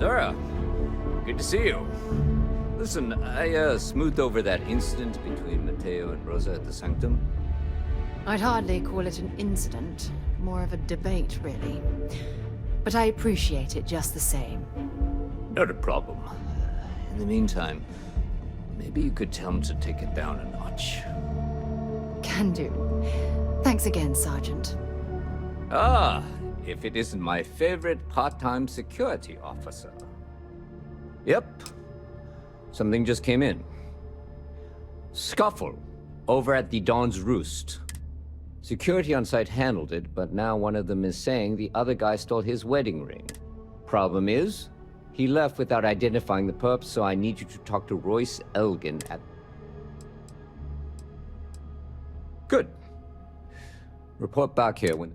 Sarah, good to see you. Listen, I smoothed over that incident between Matteo and Rosa at the Sanctum. I'd hardly call it an incident, more of a debate, really. But I appreciate it just the same. Not a problem. In the meantime, maybe you could tell him to take it down a notch. Can do. Thanks again, Sergeant. Ah, if it isn't my favorite part-time security officer. Yep. Something just came in. Scuffle over at the Dawn's Roost. Security on site handled it, but now one of them is saying the other guy stole his wedding ring. Problem is, he left without identifying the perp, so I need you to talk to Royce Elgin at... Good. Report back here when...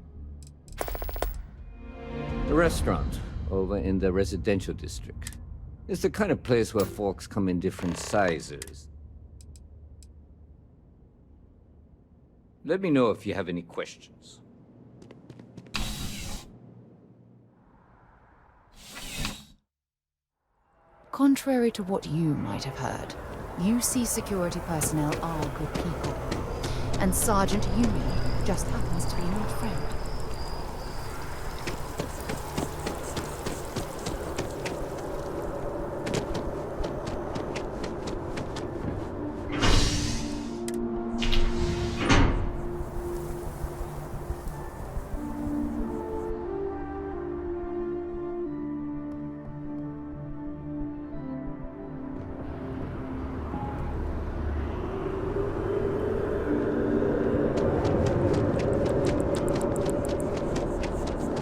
The restaurant, over in the residential district. It's the kind of place where forks come in different sizes. Let me know if you have any questions. Contrary to what you might have heard, UC security personnel are good people. And Sergeant Yumi just happens to be an old friend.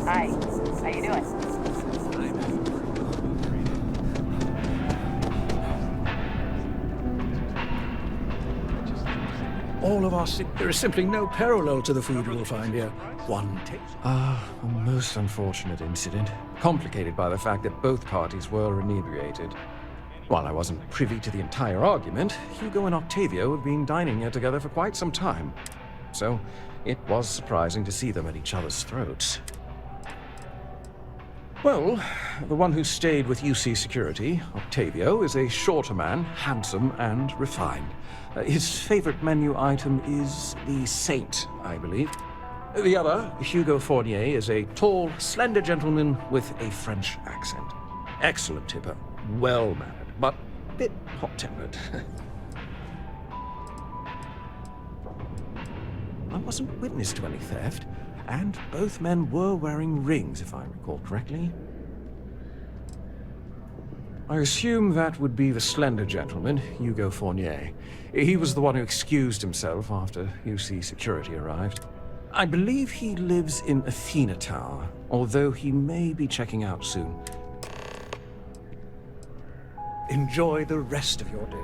Hi, how you doing? All of us, there is simply no parallel to the food you will find here. One taste. A most unfortunate incident, complicated by the fact that both parties were inebriated. While I wasn't privy to the entire argument, Hugo and Octavio had been dining here together for quite some time. So, it was surprising to see them at each other's throats. Well, the one who stayed with UC Security, Octavio, is a shorter man, handsome and refined. His favorite menu item is the Saint, I believe. The other, Hugo Fournier, is a tall, slender gentleman with a French accent. Excellent tipper, well-mannered, but a bit hot-tempered. I wasn't witness to any theft, and both men were wearing rings, if I recall correctly. I assume that would be the slender gentleman, Hugo Fournier. He was the one who excused himself after UC Security arrived. I believe he lives in Athena Tower, although he may be checking out soon. Enjoy the rest of your day.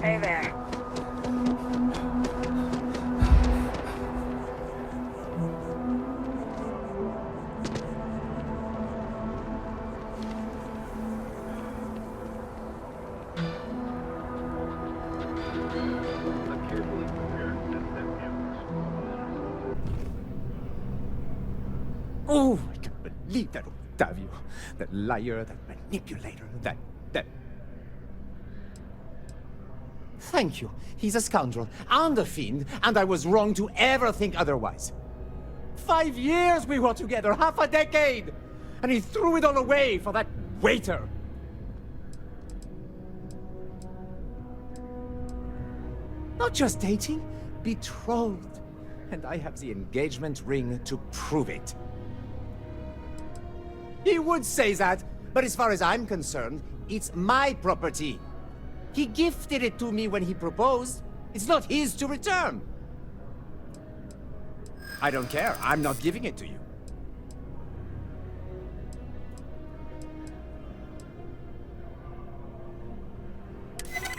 Hey there. Oh, I can't believe that Octavio. That liar, that manipulator, that... Thank you. He's a scoundrel and a fiend, and I was wrong to ever think otherwise. 5 years we were together, half a decade! And he threw it all away for that waiter. Not just dating, betrothed. And I have the engagement ring to prove it. He would say that, but as far as I'm concerned, it's my property. He gifted it to me when he proposed. It's not his to return. I don't care. I'm not giving it to you.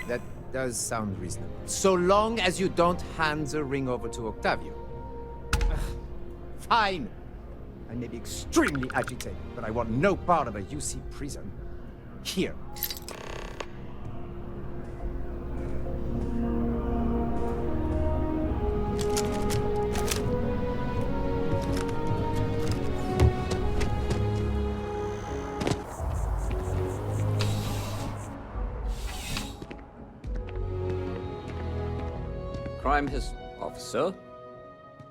That does sound reasonable. So long as you don't hand the ring over to Octavio. Fine. I may be extremely agitated, but I want no part of a UC prison. Here. Crime officer?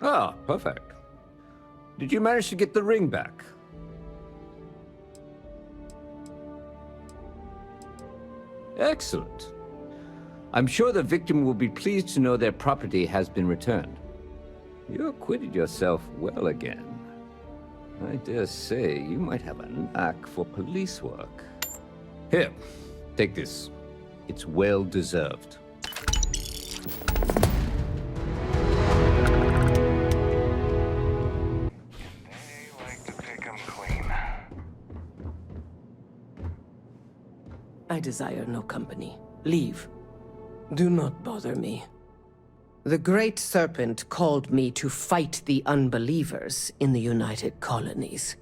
Ah, perfect. Did you manage to get the ring back? Excellent. I'm sure the victim will be pleased to know their property has been returned. You acquitted yourself well again. I dare say you might have a knack for police work. Here, take this. It's well deserved. I desire no company. Leave. Do not bother me. The Great Serpent called me to fight the unbelievers in the United Colonies.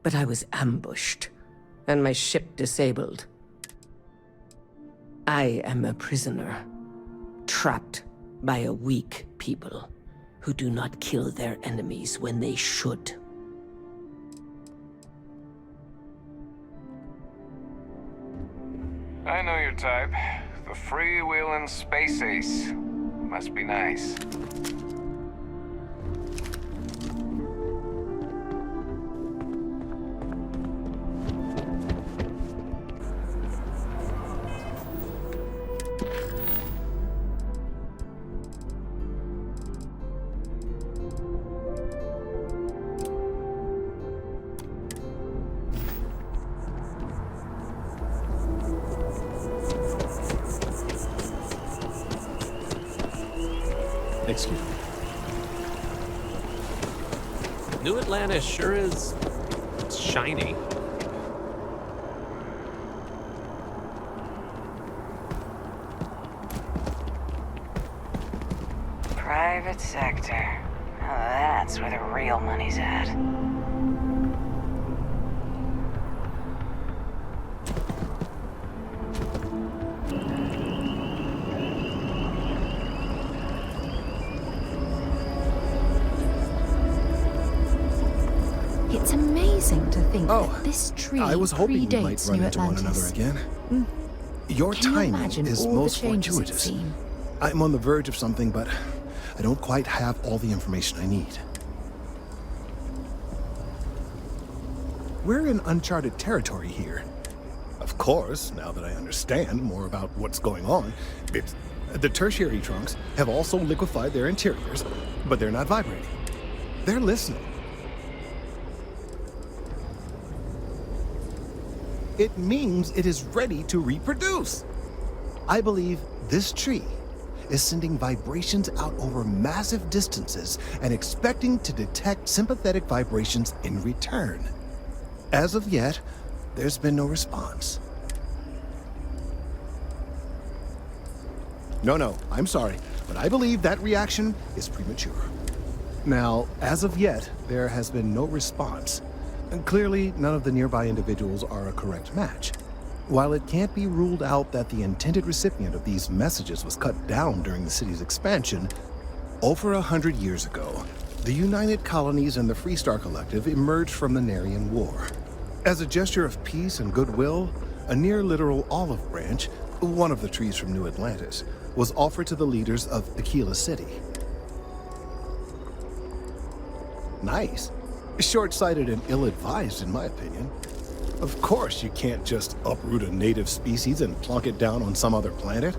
But I was ambushed, and my ship disabled. I am a prisoner, trapped by a weak people who do not kill their enemies when they should. I know your type. The freewheeling space ace. Must be nice. Excuse me. New Atlantis sure is shiny. Private sector. Now that's where the real money's at. It's amazing to think that this tree I was hoping we might predates run New into one Atlantis. another again. Your Can you timing imagine is all the most changes it's fortuitous. seen? I'm on the verge of something, but I don't quite have all the information I need. We're in uncharted territory here. Of course, now that I understand more about what's going on, the tertiary trunks have also liquefied their interiors, but they're not vibrating. They're listening. It means it is ready to reproduce. I believe this tree is sending vibrations out over massive distances and expecting to detect sympathetic vibrations in return. As of yet, there's been no response. No, I'm sorry, but I believe that reaction is premature. Now, as of yet, there has been no response. And clearly, none of the nearby individuals are a correct match. While it can't be ruled out that the intended recipient of these messages was cut down during the city's expansion, over 100 years ago, the United Colonies and the Freestar Collective emerged from the Narian War. As a gesture of peace and goodwill, a near-literal olive branch, one of the trees from New Atlantis, was offered to the leaders of Aquila City. Nice. Short-sighted and ill-advised, in my opinion. Of course, you can't just uproot a native species and plunk it down on some other planet.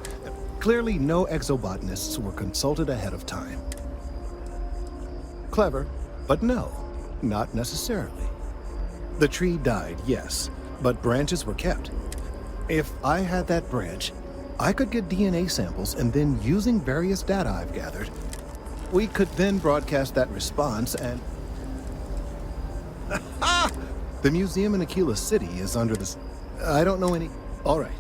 Clearly, no exobotanists were consulted ahead of time. Clever, but no, not necessarily. The tree died, yes, but branches were kept. If I had that branch, I could get DNA samples, and then using various data I've gathered, we could then broadcast that response and... The museum in Aquila City is under this... I don't know any... All right.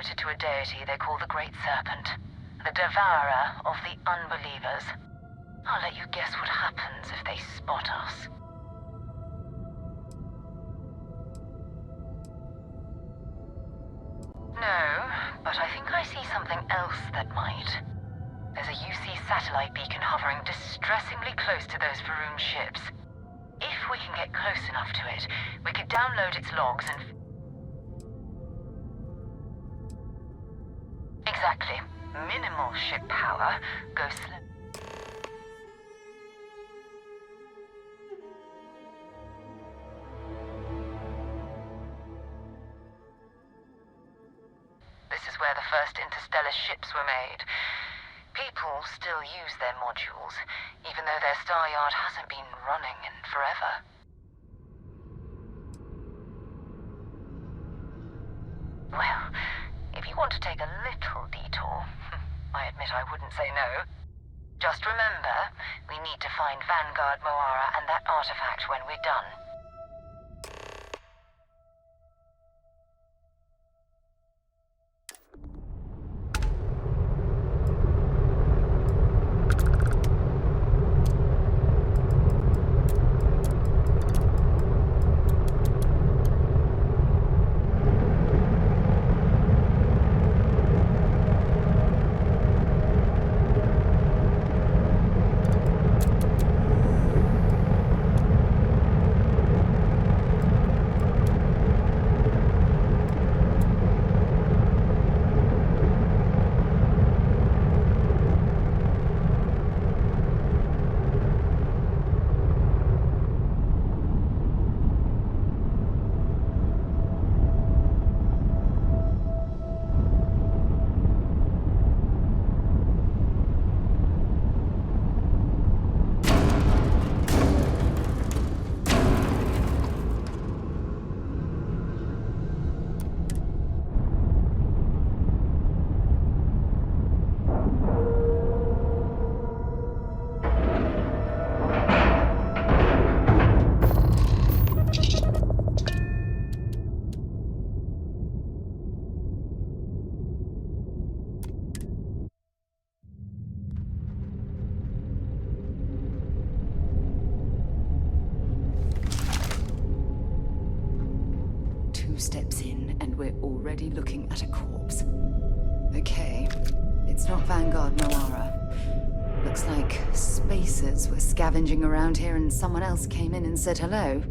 devoted to a deity they call the Great Serpent, the devourer of the unbelievers. I'll let you guess what happens if they spot us. No, but I think I see something else that might. There's a UC satellite beacon hovering distressingly close to those Faroon ships. If we can get close enough to it, we could download its logs and... Exactly. Minimal ship power, go slow. This is where the first interstellar ships were made. People still use their modules, even though their star yard hasn't been running in forever. Well, if you want to take a little detour, I admit I wouldn't say no. Just remember, we need to find Vanguard, Moana, and that artifact when we're done. Steps in, and we're already looking at a corpse. Okay, it's not Vanguard Moana. Looks like spacers were scavenging around here and someone else came in and said hello.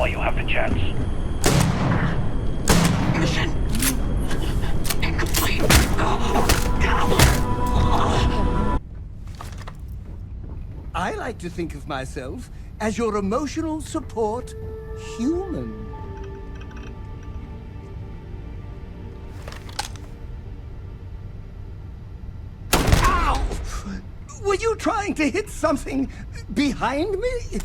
while you have the chance. Mission incomplete. I like to think of myself as your emotional support human. Ow! Were you trying to hit something behind me?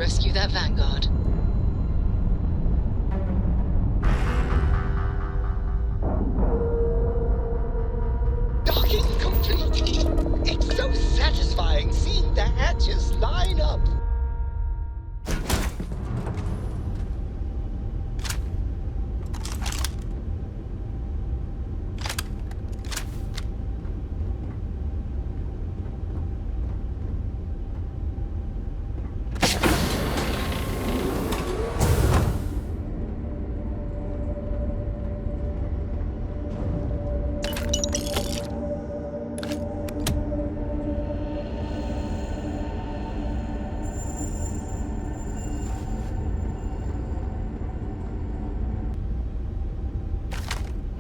rescue that Vanguard. Docking complete! It's so satisfying seeing the hatches line up.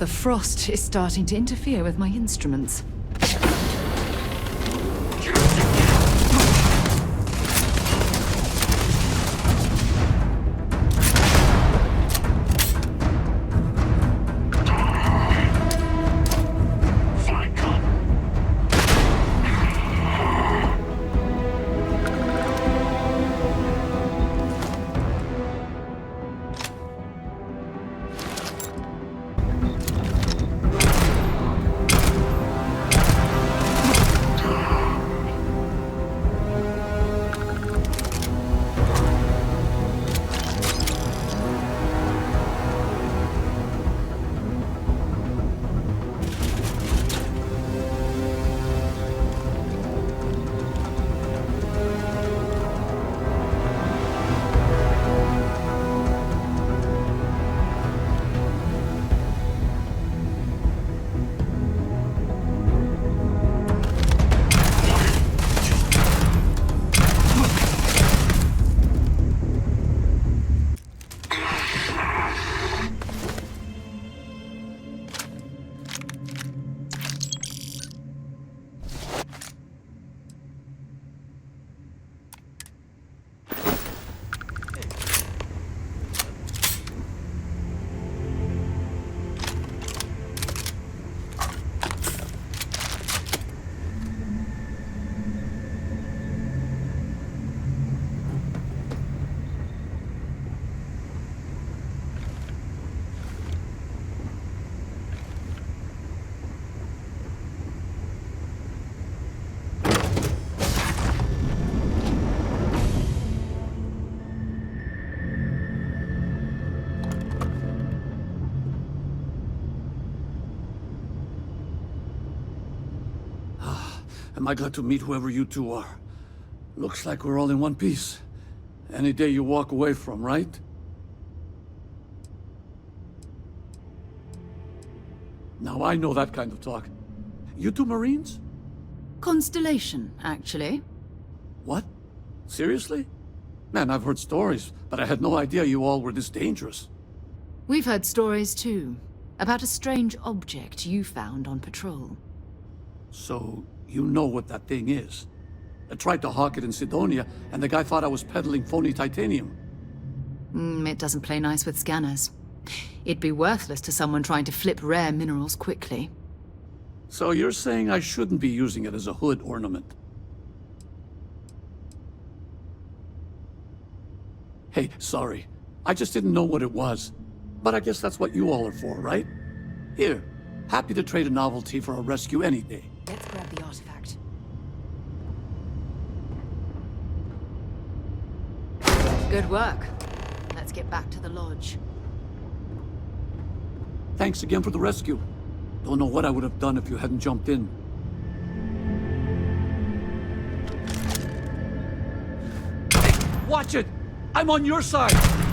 The frost is starting to interfere with my instruments. Am I glad to meet whoever you two are. Looks like we're all in one piece. Any day you walk away from, right? Now I know that kind of talk. You two Marines? Constellation, actually. What? Seriously? Man, I've heard stories, but I had no idea you all were this dangerous. We've heard stories too, about a strange object you found on patrol. So, you know what that thing is? I tried to hawk it in Sidonia, and the guy thought I was peddling phony titanium. It doesn't play nice with scanners. It'd be worthless to someone trying to flip rare minerals quickly. So you're saying I shouldn't be using it as a hood ornament? Hey, sorry. I just didn't know what it was. But I guess that's what you all are for, right? Here, happy to trade a novelty for a rescue any day. Let's grab the artifact. Good work. Let's get back to the lodge. Thanks again for the rescue. Don't know what I would have done if you hadn't jumped in. Hey, watch it! I'm on your side!